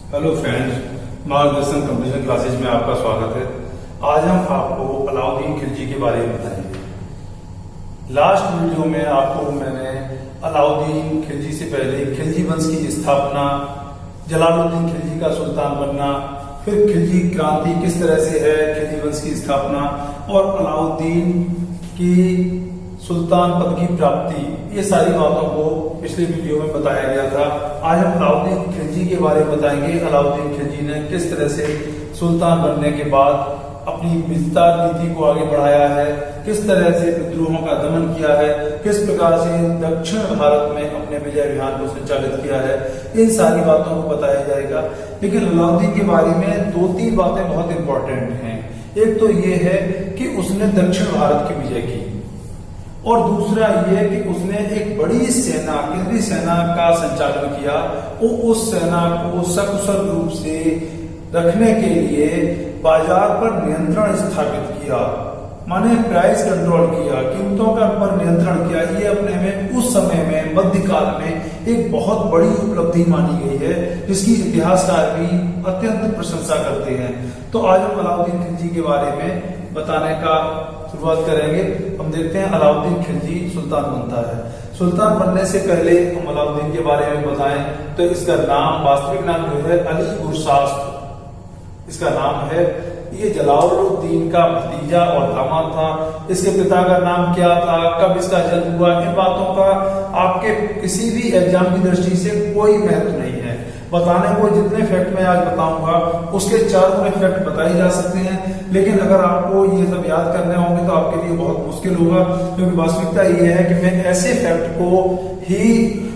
Hello friends, मार्गदर्शन competition classes में आपका स्वागत है। आज हम आपको अलाउद्दीन खिलजी के बारे में बताएंगे। लास्ट वीडियो में आपको मैंने अलाउद्दीन खिलजी से पहले खिलजी वंश की स्थापना, जलालुद्दीन खिलजी का सुल्तान बनना, फिर खिलजी क्रांति किस तरह से है, खिलजी वंश की स्थापना और अलाउद्दीन की सुल्तान पद की प्राप्ति, ये सारी बातों को पिछले वीडियो में बताया गया था। आज हम अलाउद्दीन खिलजी के बारे में बताएंगे। अलाउद्दीन खिलजी ने किस तरह से सुल्तान बनने के बाद अपनी विस्तार नीति को आगे बढ़ाया है, किस तरह से विद्रोहों का दमन किया है, किस प्रकार से दक्षिण भारत में अपने विजय अभियान को संचालित किया है, इन सारी बातों को बताया जाएगा। लेकिन अलाउद्दीन के बारे में दो तीन बातें बहुत इंपॉर्टेंट हैं। एक तो ये है कि उसने दक्षिण भारत की विजय की, और दूसरा ये कि उसने एक बड़ी सेना, केंद्रीय सेना का संचालन किया। वो उस सेना को सकुशल रूप से रखने के लिए बाजार पर नियंत्रण स्थापित किया, माने प्राइस कंट्रोल किया, कीमतों का पर नियंत्रण किया। ये अपने में उस समय में मध्यकाल में एक बहुत बड़ी उपलब्धि मानी गई है, जिसकी इतिहासकार भी अत्यंत प्रशंसा करते हैं। तो आज हम अलाउद्दीन खिलजी के बारे में बताने का शुरुआत करेंगे। हम देखते हैं अलाउद्दीन खिलजी सुल्तान बनता है। सुल्तान बनने से पहले हम अलाउद्दीन के बारे में बताएं तो इसका नाम, वास्तविक नाम जो है अली गुरशास्प इसका नाम है। ये जलालुद्दीन का भतीजा और दामाद था। इसके पिता का नाम क्या था, कब इसका जन्म हुआ, इन बातों का आपके किसी भी एग्जाम की दृष्टि से कोई महत्व नहीं है। बताने को जितने फैक्ट मैं आज बताऊंगा उसके चारों फैक्ट बताए जा सकते हैं, लेकिन अगर आपको ये सब याद करने होंगे तो आपके लिए बहुत मुश्किल होगा, क्योंकि वास्तविकता ये है कि मैं ऐसे फैक्ट को ही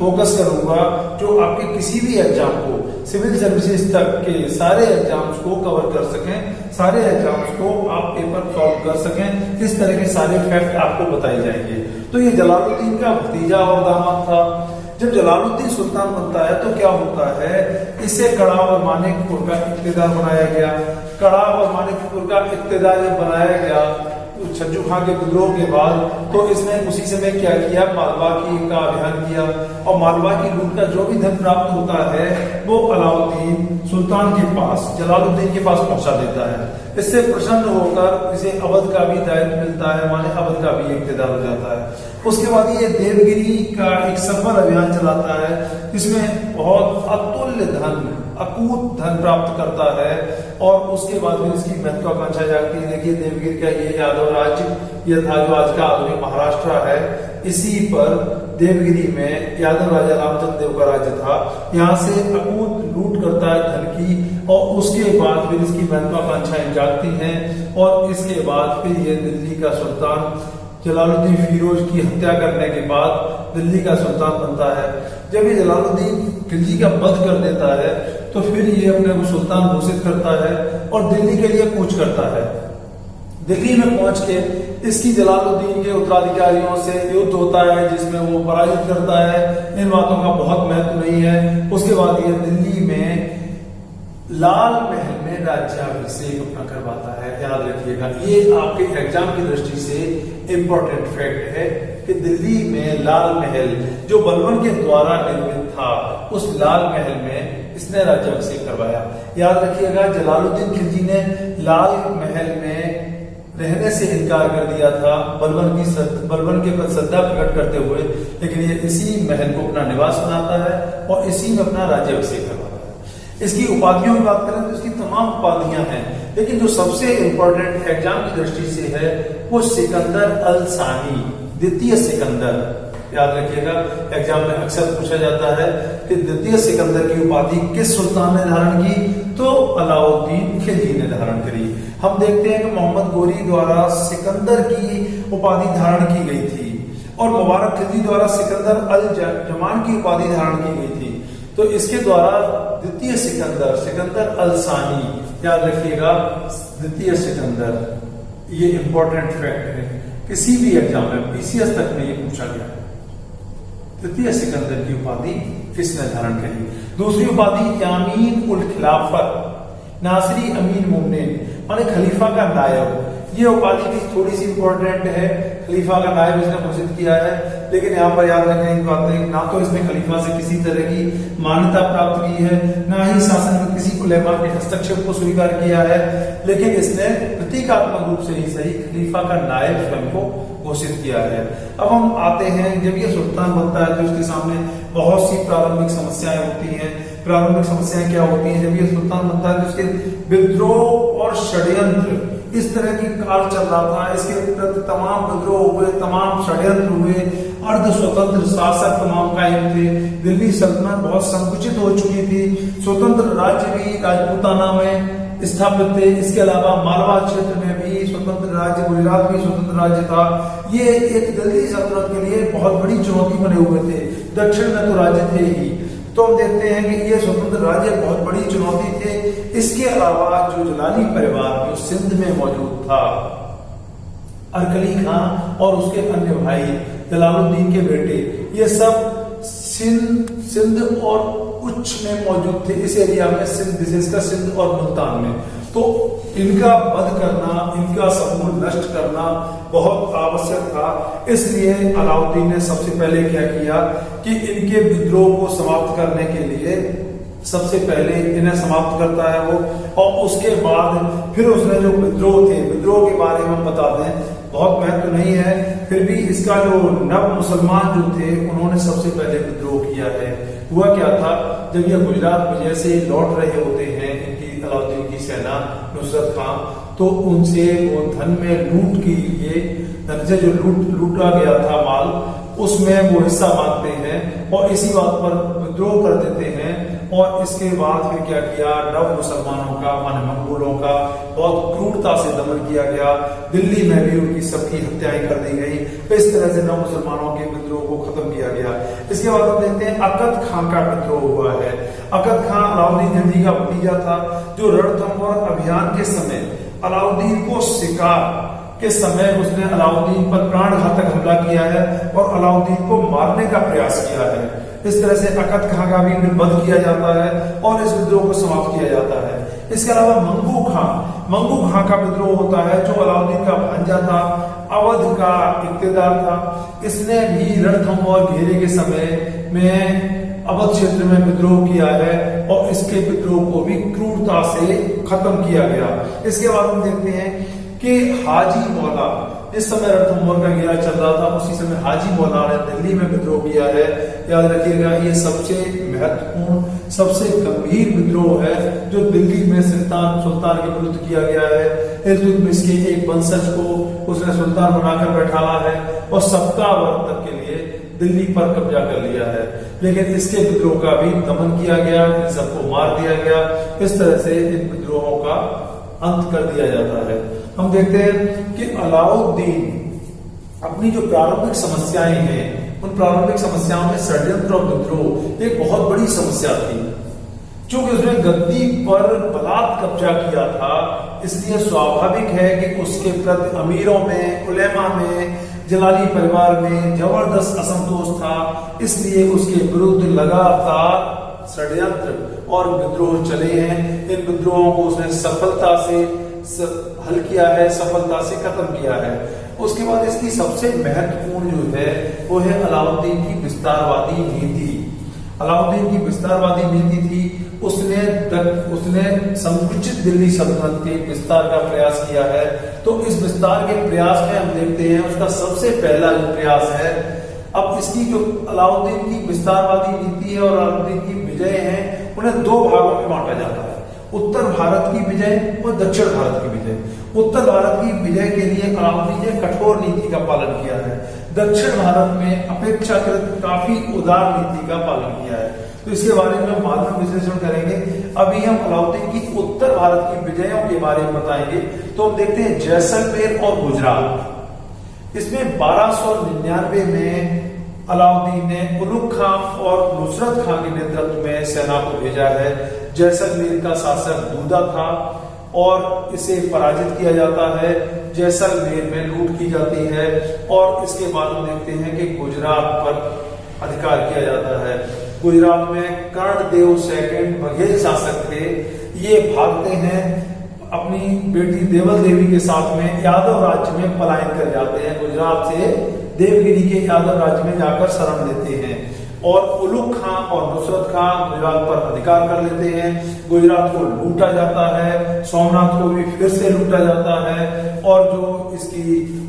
फोकस करूंगा जो आपके किसी भी एग्जाम को, सिविल सर्विसेज तक के सारे एग्जाम्स को कवर कर सकें, सारे एग्जाम्स को आप पेपर सॉल्व कर सकें। इस तरह के सारे फैक्ट आपको बताए जाएंगे। तो ये जलालुद्दीन का भतीजा और दामाद था। जब जलालुद्दीन सुल्तान बनता है तो क्या होता है, इसे कड़ा और मानिकपुर का इक्तेदार बनाया गया। कड़ा और मानिकपुर का इक्तेदार जब बनाया गया छज्जू खां के विद्रोह के बाद, तो इसने उसी समय क्या किया, मालवा की का अभियान किया, और मालवा की लूट का जो भी धन प्राप्त होता है वो अलाउद्दीन सुल्तान के पास, जलालुद्दीन के पास पहुंचा देता है। इससे प्रसन्न होकर इसे अवध का भी दायित्व मिलता है, माने अवध का भी इक्तेदार हो जाता है। उसके बाद ये देवगिरी का एक सफल अभियान चलाता है, जिसमें बहुत अतुल्य धन, अकूत धन प्राप्त करता है, और उसके बाद फिर इसकी महत्वाकांक्षा जागती है। देखिए देवगिरी का ये यादव राज्य, यह था जो आज का आधुनिक महाराष्ट्र है, इसी पर देवगिरी में यादव राजा रामचंद्र देव का राज्य था। यहाँ से अकूत लूट करता है धन की, और उसके बाद फिर इसकी महत्वाकांक्षाएं जागती हैं, और इसके बाद फिर ये दिल्ली का सुल्तान जलालुद्दीन फिरोज की हत्या करने के बाद दिल्ली का सुल्तान बनता है। जब ये जलालुद्दीन खिलजी का वध कर देता है तो फिर ये अपने को सुल्तान घोषित करता है और दिल्ली के लिए कूच करता है। दिल्ली में पहुंच के इसकी जलालुद्दीन के उत्तराधिकारियों से युद्ध होता है, जिसमें वो पराजित करता है। इन बातों का बहुत महत्व नहीं है। उसके बाद ये दिल्ली में लाल महल में राज्याभिषेक अपना करवाता है। याद रखिएगा, ये आपके एग्जाम की दृष्टि से इंपॉर्टेंट फैक्ट है कि दिल्ली में लाल महल जो बलबन के द्वारा निर्मित था, उस लाल महल में इसने राज्याभिषेक करवाया। याद रखिएगा, जलालुद्दीन खिलजी ने लाल महल में रहने से इनकार कर दिया था बलबन के प्रति श्रद्धा प्रकट करते हुए, लेकिन ये इसी महल को अपना निवास बनाता है और इसी में अपना राज्याभिषेक करवाता है। इसकी उपाधियों की बात करें तो इसकी तमाम उपाधियां हैं, लेकिन जो सबसे इंपॉर्टेंट एग्जाम की दृष्टि से है वो सिकंदर अल सानी, द्वितीय सिकंदर। याद रखिएगा, एग्जाम में अक्सर पूछा जाता है कि द्वितीय सिकंदर की उपाधि किस सुल्तान ने धारण की, तो अलाउद्दीन खिलजी ने धारण करी। हम देखते हैं कि मोहम्मद गोरी द्वारा सिकंदर की उपाधि धारण की गई थी, और मुबारक खिलजी द्वारा सिकंदर अल जमान की उपाधि धारण की गई थी। तो इसके द्वारा द्वितीय सिकंदर, सिकंदर अल सानी, याद रखिएगा, द्वितीय सिकंदर, ये इंपॉर्टेंट फैक्ट है। किसी भी एग्जाम में पीसीएस तक में ये पूछा गया, द्वितीय सिकंदर की उपाधि किसने धारण करी। दूसरी उपाधि यामीन उल खिलाफत, नासिरी अमीन मुमनिन, माने खलीफा का नायब। ये उपाधि भी थोड़ी सी इंपॉर्टेंट है। खलीफा का नायब इसने घोषित किया है। लेकिन यहाँ पर याद रखने की बात है, ना तो इसने खलीफा से किसी तरह की मान्यता प्राप्त की है, ना ही शासन में किसी उलेमा के हस्तक्षेप को स्वीकार किया है, लेकिन इसने प्रतीकात्मक रूप से ही सही खलीफा का नायब स्वयं को घोषित किया है। अब हम आते हैं, जब ये सुल्तान बनता है तो उसके सामने बहुत सी प्रारंभिक समस्याएं होती हैं। प्रारंभिक समस्याएं क्या होती हैं? जब ये सुल्तान बनता है तो उसके विद्रोह और षड्यंत्र, इस तरह की काल चल रहा था, इसके प्रति तमाम विद्रोह हुए, तमाम षड्यंत्र हुए, अर्ध स्वतंत्र शासक तमाम कायम थे, दिल्ली सल्तनत बहुत संकुचित हो चुकी थी, स्वतंत्र राज्य भी राजपूताना में स्थापित थे, इसके अलावा मालवा क्षेत्र में भी स्वतंत्र राज्य, गुजरात भी स्वतंत्र राज्य था। ये एक दिल्ली सल्तनत के लिए बहुत बड़ी चुनौती बने हुए थे। दक्षिण में तो राज्य थे ही, तो हम देखते हैं कि ये स्वतंत्र राज्य बहुत बड़ी चुनौती थे। इसके अलावा जो जलाली परिवार जो सिंध में मौजूद था, अरकली खां और उसके अन्य भाई जलालुद्दीन के बेटे, ये सब सिंध और उच्च में मौजूद थे, इस एरिया में, सिंध विशेषकर सिंध और मुल्तान में। तो इनका वध करना, इनका समूल नष्ट करना बहुत आवश्यक था। इसलिए अलाउद्दीन ने सबसे पहले क्या किया कि इनके विद्रोह को समाप्त करने के लिए सबसे पहले इन्हें समाप्त करता है वो, और उसके बाद फिर उसने जो विद्रोह थे, विद्रोह के बारे में हम बता दें, बहुत महत्व नहीं है, फिर भी इसका जो नव मुसलमान जो थे उन्होंने सबसे पहले विद्रोह किया है। हुआ क्या था, जब ये गुजरात विजय से लौट रहे होते हैं इनकी अलाउद्दीन की सेना नुसरत खां, तो उनसे वो धन में लूट के लिए, धन से जो लूटा गया था माल, उसमें वो हिस्सा मांगते हैं और इसी बात पर विद्रोह कर देते हैं। और इसके बाद फिर क्या किया, नव मुसलमानों का, माने मंगोलों का बहुत क्रूरता से दमन किया गया। दिल्ली में भी उनकी सबकी हत्याएं कर दी गई। तो इस तरह से नव मुसलमानों के विद्रोह को खत्म किया गया। इसके बाद हम देखते हैं अकद खां का विद्रोह हुआ है। अकद खां अलाउद्दीन खिलजी का भतीजा था, जो रणथंभौर अभियान के समय अलाउद्दीन को शिकार के समय उसने अलाउद्दीन पर प्राणघातक हमला किया है और अलाउद्दीन को मारने का प्रयास किया है। इस तरह से अकद खां का भी वध किया जाता है और इस विद्रोह को समाप्त किया जाता है। इसके अलावा मंगू खां का विद्रोह होता है, जो अलाउद्दीन का भांजा था, अवध का इक्तेदार था। इसने भी रणथंभौर घेरे के समय में अवध क्षेत्र में विद्रोह किया है और इसके विद्रोह को भी क्रूरता से खत्म किया गया। इसके बाद हम देखते हैं कि हाजी मौला, इस समय रणथंभौर का घेरा चल रहा था, उसी समय हाजी मौला ने दिल्ली में विद्रोह किया है। याद रखिएगा, ये सबसे महत्वपूर्ण, सबसे गंभीर विद्रोह है जो दिल्ली में सुल्तान के विरुद्ध किया गया है। इल्तुतमिश के एक वंशज को उसने सुल्तान बनाकर बैठाला है और सप्ताह वर्ष तक के लिए दिल्ली पर कब्जा कर लिया है। लेकिन इसके विद्रोह का भी दमन किया गया, इन सबको मार दिया गया। इस तरह से इन विद्रोहों का अंत कर दिया जाता है। हम देखते हैं कि अलाउद्दीन अपनी जो प्रारंभिक समस्याएं हैं, उन प्रारंभिक समस्याओं में षड्यंत्र और विद्रोह एक बहुत बड़ी समस्या थी। क्योंकि उसने गद्दी पर बलात् कब्जा किया था, इसलिए स्वाभाविक है कि उसके प्रति अमीरों में, उलेमा में, जलाली परिवार में जबरदस्त असंतोष था। इसलिए उसके विरुद्ध लगातार षड्यंत्र और विद्रोह चले हैं। इन विद्रोहों को उसने सफलता से हल किया है, सफलता से खत्म किया है। उसके बाद इसकी सबसे महत्वपूर्ण जो है वो है अलाउद्दीन की विस्तारवादी नीति। अलाउद्दीन की विस्तारवादी नीति थी, उसने संकुचित दिल्ली सल्तनत के विस्तार का प्रयास किया है। तो इस विस्तार के प्रयास में हम देखते हैं उसका सबसे पहला जो प्रयास है, अब इसकी जो अलाउद्दीन की विस्तारवादी नीति है और अलाउद्दीन की विजय है, उन्हें दो भागों में बांटा जाता है, उत्तर भारत की विजय और दक्षिण भारत की विजय। उत्तर भारत की विजय के लिए अलाउद्दीन ने कठोर नीति का पालन किया है, दक्षिण भारत में अपेक्षाकृत काफी उदार नीति का पालन किया है। तो इसके बारे में हम बाद में विश्लेषण करेंगे। अभी हम अलाउद्दीन की उत्तर भारत की विजयों के बारे में बताएंगे। तो हम देखते हैं जैसलमेर और गुजरात। इसमें 1299 में अलाउद्दीन ने उलुग खां और नुसरत खां के नेतृत्व में सेना को भेजा है। जैसलमेर का शासक दूदा था और इसे पराजित किया जाता है। जैसलमेर में लूट की जाती है और इसके बाद हम देखते हैं कि गुजरात पर अधिकार किया जाता है। गुजरात में कर्णदेव सेकंड बघेल शासक थे। ये भागते हैं, अपनी बेटी देवल देवी के साथ में यादव राज्य में पलायन कर जाते हैं, गुजरात से देवगिरी के यादव राज्य में जाकर शरण लेते हैं और उलुग खां और नुसरत खां गुजरात पर अधिकार कर लेते हैं। गुजरात को लूटा जाता है, सोमनाथ को भी फिर से लूटा जाता है और जो इसकी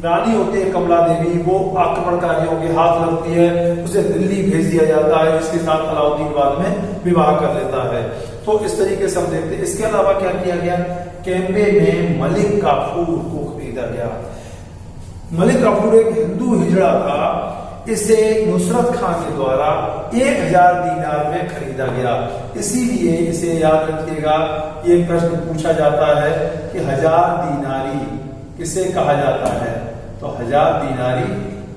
रानी होती है कमला देवी, वो आक्रमणकारियों के हाथ लगती है, उसे दिल्ली भेज दिया जाता है। इसके साथ अलाउद्दीन बाद में विवाह कर लेता है। तो इस तरीके से हम देखते हैं। इसके अलावा क्या किया गया, कैम्बे में मलिक काफूर को खरीदा गया। मलिक काफूर एक हिंदू हिजड़ा था, इसे नुसरत खां के द्वारा 1000 दीनार में खरीदा गया। इसीलिए इसे याद रखिएगा, ये प्रश्न पूछा जाता है कि 1000 दीनारी किसे कहा जाता है, तो 1000 दीनारी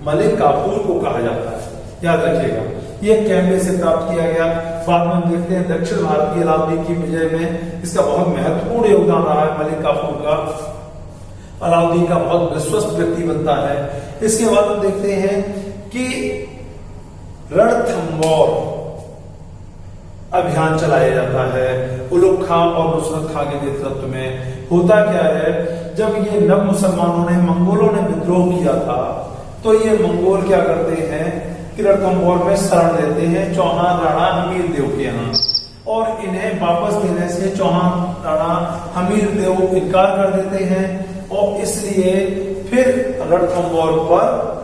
मलिक काफूर को कहा जाता है, याद रखिएगा। ये कैम्बे से प्राप्त किया गया। बाद में हम देखते हैं दक्षिण भारत की अलाउद्दीन की विजय में इसका बहुत महत्वपूर्ण योगदान रहा है मलिक काफूर का। अलाउद्दीन का बहुत विश्वस्त व्यक्ति बनता है। इसके बाद हम देखते हैं कि रणथंबोर अभियान चलाया जाता है उलुग खां और नुसरत खां के नेतृत्व में। होता क्या है, जब ये नव मुसलमानों ने, मंगोलों ने विद्रोह किया था, तो ये मंगोल क्या करते हैं कि रणथंबोर में शरण लेते हैं चौहान राणा हमीर देव के यहाँ, और इन्हें वापस देने से चौहान राणा हमीर देव इनकार कर देते हैं और इसलिए फिर रणथंबोर पर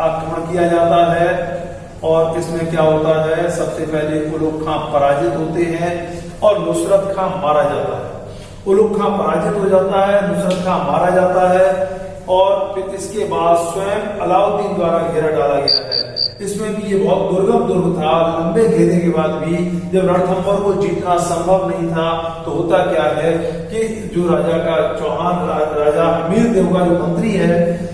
आक्रमण किया जाता है। और इसमें क्या होता है, सबसे पहले उलुग खां पराजित होते हैं और नुसरत खां मारा जाता है। उलुग खां पराजित हो जाता है, नुसरत खां मारा जाता है और फिर इसके बाद स्वयं अलाउद्दीन द्वारा घेरा डाला गया है। इसमें भी ये बहुत दुर्गम दुर्ग था। लंबे घेरे के बाद भी जब रणथंबोर को जीतना संभव नहीं था, तो होता क्या है कि जो राजा का चौहान राजा हमीर देव का जो मंत्री है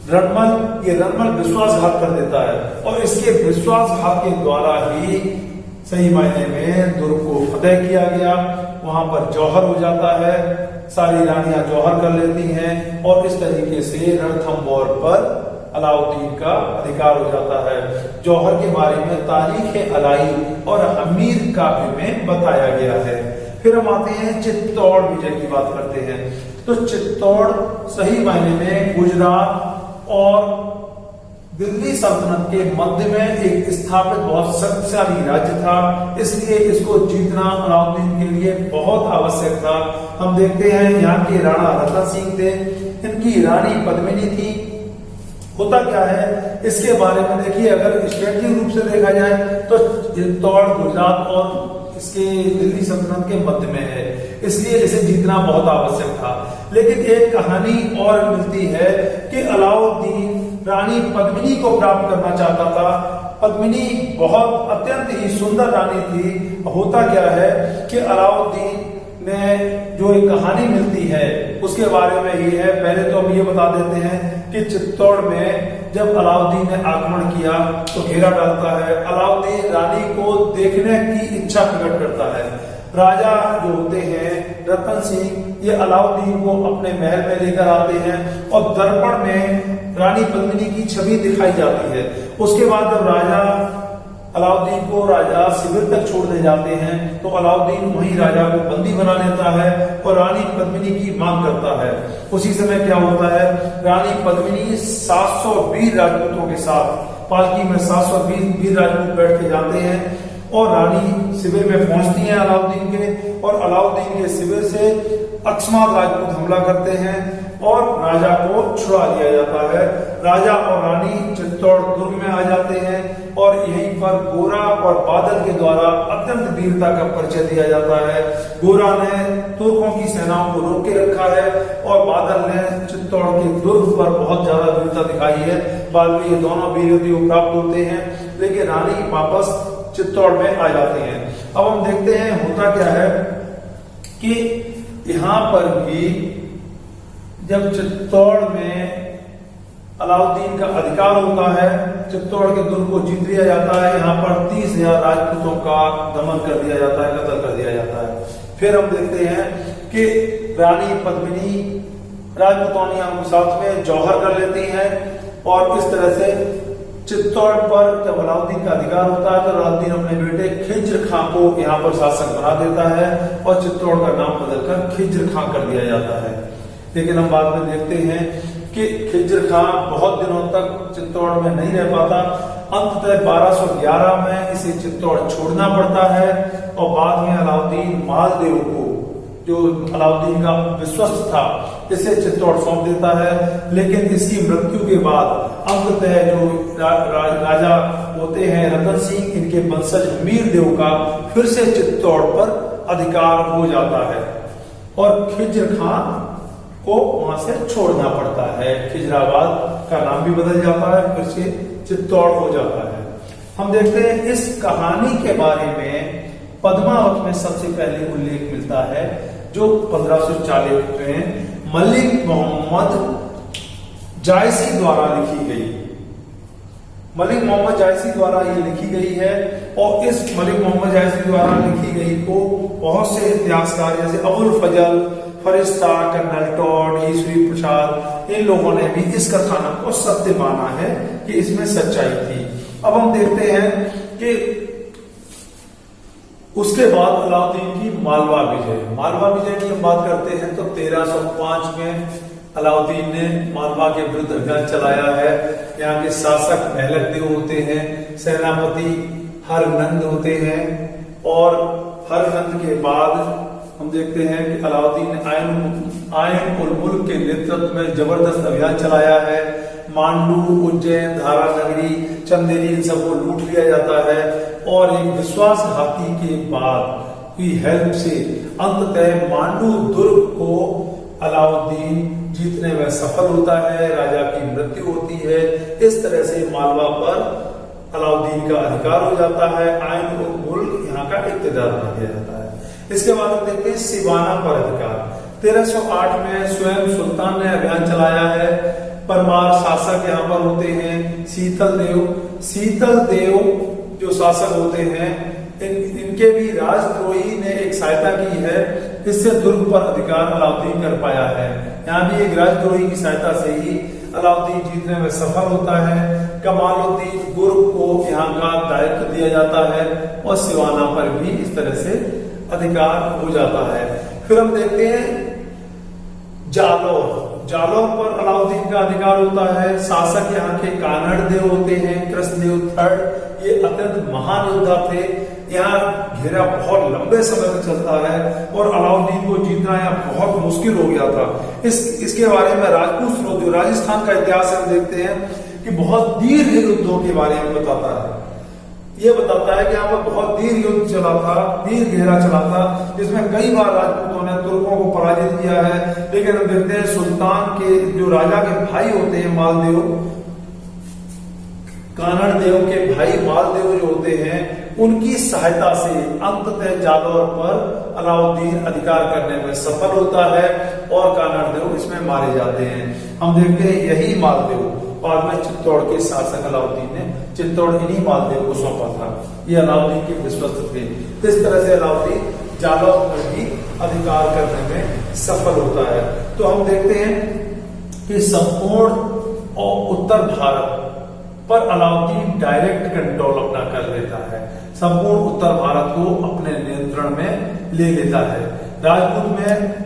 रणमल विश्वासघात कर देता है और इसके विश्वासघात के द्वारा ही सही मायने में दुर्ग को फतेह किया गया। वहां पर जौहर हो जाता है, सारी रानियां जौहर कर लेती हैं और इस तरीके से रणथंबोर पर अलाउद्दीन का अधिकार हो जाता है। जौहर के बारे में तारीख अलाई और हमीर काफी में बताया गया है। फिर हम आते हैं चित्तौड़ विजय की बात करते हैं। तो चित्तौड़ सही मायने में गुजरात और दिल्ली सल्तनत के मध्य में एक स्थापित बहुत शक्तिशाली राज्य था, इसलिए इसको जीतना अलाउद्दीन के लिए बहुत आवश्यक था। हम देखते हैं यहाँ के राणा रतन सिंह थे, इनकी रानी पद्मिनी थी। होता क्या है, इसके बारे में देखिए, अगर स्ट्रेटेजिक रूप से देखा जाए तो चित्तौड़ गुजरात और इसके दिल्ली सल्तनत के मध्य में है, इसलिए इसे जीतना बहुत आवश्यक था। लेकिन एक कहानी और मिलती है कि अलाउद्दीन रानी पद्मिनी को प्राप्त करना चाहता था। पद्मिनी बहुत अत्यंत ही सुंदर रानी थी। होता क्या है कि अलाउद्दीन ने जो एक कहानी मिलती है उसके बारे में ये है। पहले तो हम ये बता देते हैं कि चित्तौड़ में जब अलाउद्दीन ने आक्रमण किया तो घेरा डालता है। अलाउद्दीन रानी को देखने की इच्छा प्रकट करता है। राजा जो होते हैं रतन सिंह, ये अलाउद्दीन को अपने महल में लेकर आते हैं और दर्पण में रानी पद्मिनी की छवि दिखाई जाती है। उसके बाद जब राजा अलाउद्दीन को राजा शिविर तक छोड़ने जाते हैं तो अलाउद्दीन वहीं राजा को बंदी बना लेता है और रानी पद्मिनी की मांग करता है। उसी समय क्या होता है, रानी पद्मिनी 700 वीर राजपूतों के साथ पालकी में 700 वीर राजपूत बैठ के जाते हैं और रानी शिविर में पहुंचती है अलाउद्दीन के, और अलाउद्दीन के शिविर से अकस्मात राजपूत हमला करते हैं और राजा को छुड़ा लिया जाता है। राजा और रानी चित्तौड़ दुर्ग में आ जाते हैं और यहीं पर गोरा और बादल के द्वारा अत्यंत वीरता का परिचय दिया जाता है। गोरा ने तुर्कों की सेनाओं को रोक के रखा है और बादल ने चित्तौड़ के दुर्ग पर बहुत ज्यादा वीरता दिखाई है। बाद में ये दोनों वीर प्राप्त होते हैं, लेकिन रानी वापस चित्तौड़ में आ जाते हैं। अब हम देखते हैं होता क्या है कि यहाँ पर भी जब चित्तौड़ में अलाउद्दीन का अधिकार होता है, चित्तौड़ के दुर्ग को जीत लिया जाता है। यहाँ पर 30,000 राजपूतों का दमन कर दिया जाता है, कत्ल कर दिया जाता है। फिर हम देखते हैं कि रानी पद्मिनी राजपूतानियों के साथ में जौहर कर लेती हैं और इस तरह से चित्तौड़ पर जब अलाउद्दीन का अधिकार होता है तो अलाउद्दीन अपने बेटे खिज्र खां को यहाँ पर शासक बना देता है और चित्तौड़ का नाम बदलकर खिज्र खां कर दिया जाता है। लेकिन हम बाद में देखते हैं कि खिज्र खां बहुत दिनों तक चित्तौड़ में नहीं रह पाता। अंततः 1211 में इसे चित्तौड़ छोड़ना पड़ता है और बाद में अलाउद्दीन मालदेव को, जो अलाउद्दीन का विश्वस्त था, इसे चित्तौड़ सौंप देता है। लेकिन इसकी मृत्यु के बाद अंततः जो राजा होते हैं रतन सिंह, इनके वंशज हमीर देव का फिर से चित्तौड़ पर अधिकार हो जाता है और खिज्र खां को वहां से छोड़ना पड़ता है। खिजराबाद का नाम भी बदल जाता है, फिर से चित्तौड़ हो जाता है। हम देखते हैं इस कहानी के बारे में पद्मावत में सबसे पहले उल्लेख मिलता है, जो 1540 में मलिक मोहम्मद जायसी द्वारा लिखी गई। मलिक मोहम्मद जायसी द्वारा ये लिखी गई है और इस मलिक मोहम्मद जायसी द्वारा लिखी गई को बहुत से इतिहासकार जैसे अबुल फजल, फरिश्ता, कर्नल टॉड, ईश्वरी प्रसाद, इन लोगों ने भी इस कथानक को सत्य माना है कि इसमें सच्चाई थी। अब हम देखते हैं कि उसके बाद अलाउद्दीन की मालवा विजय की हम बात करते हैं तो 1305 में अलाउद्दीन ने मालवा के विरुद्ध अभियान चलाया है। यहाँ के शासक महलक देव होते हैं, सेनापति हरनंद होते हैं और हरनंद के बाद हम देखते हैं कि अलाउद्दीन ने आयन उल मुल्क के नेतृत्व में जबरदस्त अभियान चलाया है। मांडू, उज्जैन, धारा नगरी, चंदेरी, इन सबको लूट लिया जाता है और एक विश्वासघाती के बाद की हेल्प से अंततः मांडू दुर्ग को अलाउद्दीन जीतने में सफल होता है, राजा की मृत्यु होती है। इस तरह से मालवा पर अलाउद्दीन का अधिकार हो जाता है, आयन उल मुल्क यहाँ का इक्तिदार बना दिया जाता है। इसके बाद हम देखते हैं सिवाना पर अधिकार। 1308 में स्वयं सुल्तान ने अभियान चलाया है। परमार शासक यहाँ पर होते हैं शीतल देव जो शासक होते हैं, इनके भी राजद्रोही ने एक सहायता की है, इससे दुर्ग पर अधिकार अलाउद्दीन कर पाया है। यहाँ भी एक राजद्रोही की सहायता से ही अलाउद्दीन जीतने में सफल होता है। कमालुद्दीन गुर्ग को यहाँ का दायित्व दिया जाता है और सिवाना पर भी इस तरह से अधिकार हो जाता है। फिर हम देखते हैं जालौर पर अलाउद्दीन का अधिकार होता है। शासक यहाँ के कानड़ देव होते हैं, कृष्णदेव III, ये अत्यंत महान योद्धा थे। यहाँ घेरा बहुत लंबे समय तक चलता है और अलाउद्दीन को जीतना यहाँ बहुत मुश्किल हो गया था। इसके बारे में राजपूत स्रोत जो राजस्थान का इतिहास हम देखते हैं कि बहुत दीर्घ युद्धों के बारे में बताता है। ये बताता है कि यहाँ पर बहुत दीर्घ युद्ध चला था, दीर्घ घेरा चला था, जिसमें कई बार राजपूतों ने तुर्कों को पराजित किया है। लेकिन हम देखते हैं सुल्तान के जो राजा के भाई होते हैं मालदेव, कानड़ देव के भाई मालदेव जो होते हैं, उनकी सहायता से अंततः जालौर पर अलाउद्दीन अधिकार करने में सफल होता है और कानड़ देव इसमें मारे जाते हैं। हम देखते हैं यही मालदेव बाद में चित्तौड़ के शासक अलाउद्दीन ने चित्तौड़ इन्हीं मालदेव को सौंपा था। ये अलाउद्दीन के विश्वस्त थे। इस तरह से अलाउद्दीन जालौर पर भी अधिकार करने में सफल होता है। तो हम देखते हैं कि संपूर्ण और उत्तर भारत पर अलाउद्दीन डायरेक्ट कंट्रोल अपना कर लेता है, संपूर्ण उत्तर भारत को अपने नियंत्रण में ले लेता है। राजपूत में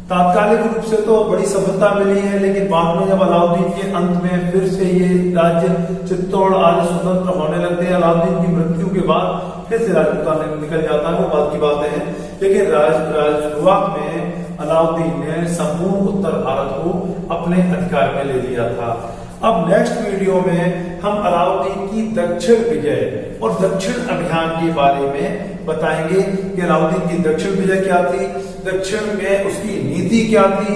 तात्कालिक रूप से तो बड़ी सफलता मिली है, लेकिन बाद में जब अलाउद्दीन के अंत में फिर से ये राज्य चित्तौड़ आदि स्वतंत्र होने लगते हैं, अलाउद्दीन की मृत्यु के बाद फिर से राजपूताना निकल जाता है, वो बात की बातें हैं। लेकिन शुरुआत में अलाउद्दीन ने संपूर्ण उत्तर भारत को अपने अधिकार में ले लिया था। अब नेक्स्ट वीडियो में हम अलाउद्दीन की दक्षिण विजय और दक्षिण अभियान के बारे में बताएंगे कि अलाउद्दीन की दक्षिण विजय क्या थी, दक्षिण में उसकी नीति क्या थी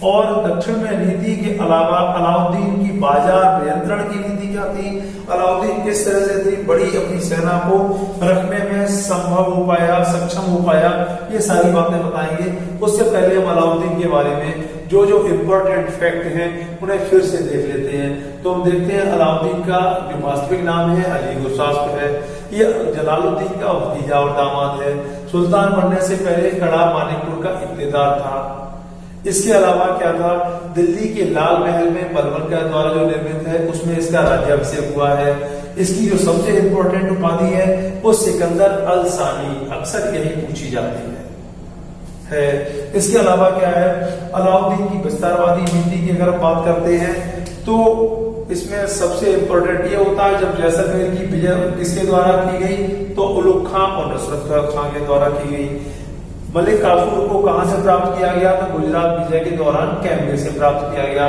और दक्षिण में नीति के अलावा अलाउद्दीन की बाजार नियंत्रण की नीति क्या थी, अलाउद्दीन किस तरह से थी बड़ी अपनी सेना को रखने में संभव हो पाया, सक्षम हो पाया, ये सारी बातें बताएंगे। उससे पहले हम अलाउद्दीन के बारे में जो जो इम्पोर्टेंट फैक्ट हैं उन्हें फिर से देख लेते हैं। तो हम देखते हैं अलाउद्दीन का जो वास्तविक नाम है अली गुरसास्प है, ये जलालुद्दीन का भतीजा और दामाद है। सुल्तान बनने से पहले कड़ा मानिकपुर का इक्तिदार था। इसके अलावा क्या था, दिल्ली के लाल महल में बलबन के द्वारा जो निर्मित है उसमें इसका राज्याभिषेक हुआ है। इसकी जो सबसे इम्पोर्टेंट उपाधि है वो सिकंदर अल सानी, अक्सर यही पूछी जाती है। है। इसके अलावा क्या है, अलाउद्दीन की विस्तारवादी नीति की अगर हम बात करते हैं तो इसमें सबसे इम्पोर्टेंट ये होता है, जब जैसलमेर की विजय किसके द्वारा की गई, तो उलुग खां और नुसरत खां के द्वारा की गई। मलिक काफूर को कहां से प्राप्त किया गया, तो गुजरात विजय के दौरान कैम्ब्रे से प्राप्त किया गया।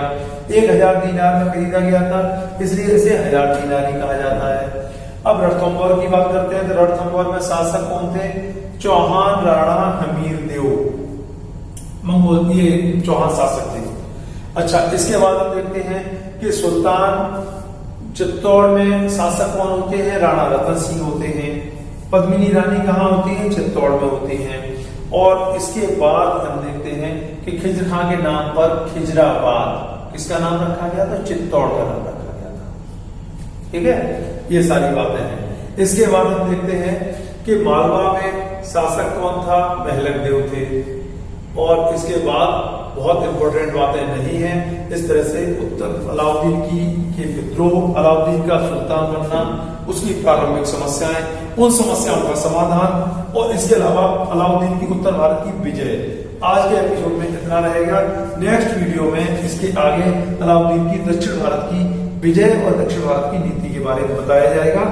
1000 दीनार में खरीदा गया था, इसलिए इसे 1000 दीनारी कहा जाता है। अब रणथंभौर की बात करते हैं, तो रणथंभौर में शासक कौन थे, चौहान राणा हमीर देव, मंगोल ये चौहान शासक थे। अच्छा, इसके बाद हम देखते हैं कि सुल्तान चित्तौड़ में शासक कौन होते हैं, राणा रतन सिंह होते हैं। पद्मिनी रानी कहाँ होती है, चित्तौड़ में होती हैं। और इसके बाद हम देखते हैं कि खिज्र खां के नाम पर खिजराबाद किसका नाम रखा गया था, चित्तौड़ का नाम रखा गया था। ठीक है, ये सारी बातें हैं। इसके बाद हम देखते हैं कि मालवा में शासक कौन था, महलक देव थे। और इसके बाद बहुत इंपॉर्टेंट बातें नहीं है, इस तरह से उत्तर अलाउद्दीन की विद्रोह, अलाउद्दीन का सुल्तान बनना, उसकी प्रारंभिक समस्याएं, उन समस्याओं का समाधान, और इसके अलावा अलाउद्दीन की उत्तर भारत की विजय। आज के एपिसोड में इतना रहेगा। नेक्स्ट वीडियो में इसके आगे अलाउद्दीन की दक्षिण भारत की विजय और दक्षिण भारत की नीति के बारे में बताया जाएगा।